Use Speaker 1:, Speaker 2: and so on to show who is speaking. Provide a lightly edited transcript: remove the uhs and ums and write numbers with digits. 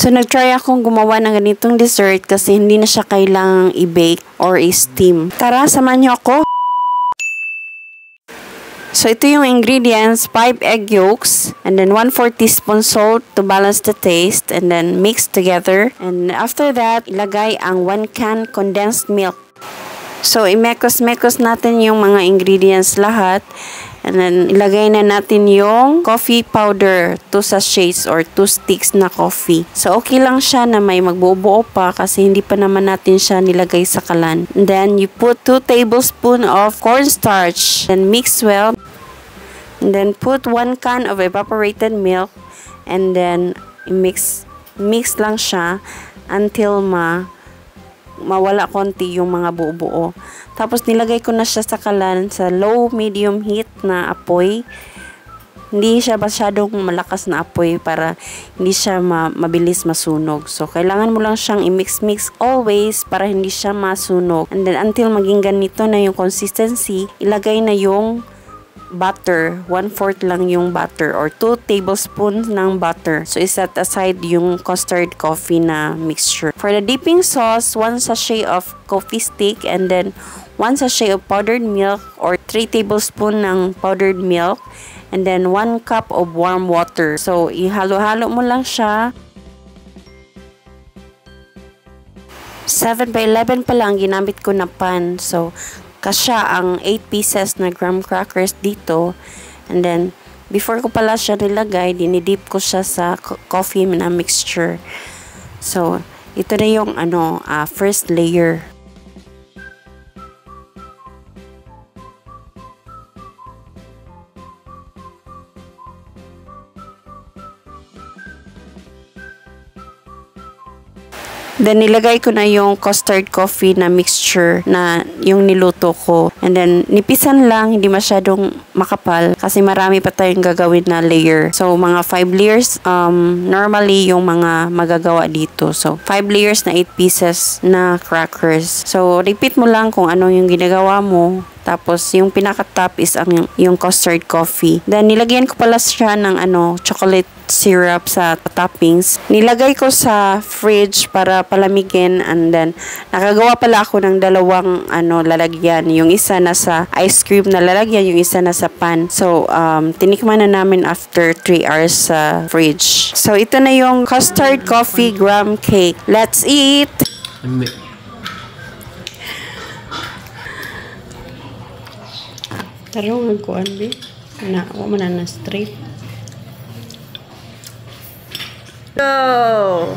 Speaker 1: So, nag-try akong gumawa ng ganitong dessert kasi hindi na siya kailangang i-bake or i-steam. Tara, samahan niyo ako. So, ito yung ingredients, 5 egg yolks, and then 1/4 teaspoon salt to balance the taste, and then mix together. And after that, ilagay ang 1 can condensed milk. So, imekos-mekos natin yung mga ingredients lahat. And then, ilagay na natin yung coffee powder, 2 sachets or 2 sticks na coffee. So, okay lang siya na may magbubuo pa kasi hindi pa naman natin siya nilagay sa kalan. And then, you put 2 tablespoons of cornstarch. Then, mix well. And then, put 1 can of evaporated milk. And then, mix lang siya until mawala konti yung mga buo-buo. Tapos nilagay ko na siya sa kalan sa low medium heat na apoy. Hindi siya masyadong malakas na apoy para hindi siya mabilis masunog. So kailangan mo lang siyang i-mix always para hindi siya masunog. And then until maging ganito na yung consistency, ilagay na yung butter, 1/4 lang yung butter or 2 tablespoons ng butter. So, iset aside yung custard coffee na mixture. For the dipping sauce, 1 sachet of coffee stick and then 1 sachet of powdered milk or 3 tablespoons ng powdered milk and then 1 cup of warm water. So, ihalo-halo mo lang siya. 7x11 pa lang ginamit ko na pan. So, kasya ang 8 pieces na graham crackers dito. And then, before ko pala siya nilagay, dinidip ko siya sa coffee na mixture. So, ito na yung first layer. Then, nilagay ko na yung custard coffee na mixture na yung niluto ko. And then, nipisan lang, hindi masyadong makapal kasi marami pa tayong gagawin na layer. So, mga 5 layers, normally yung mga magagawa dito. So, 5 layers na 8 pieces na crackers. So, repeat mo lang kung ano yung ginagawa mo. Tapos, yung pinaka-top is yung custard coffee. Then, nilagyan ko pala siya ng chocolate syrup sa toppings. Nilagay ko sa fridge para palamigin and then nakagawa pala ako ng dalawang lalagyan. Yung isa na sa ice cream na lalagyan, yung isa na sa pan. So, tinikman na namin after 3 hours sa fridge. So, ito na yung custard coffee graham cake. Let's eat! Tarong nagkuhan, be. Ako man na straight. Go!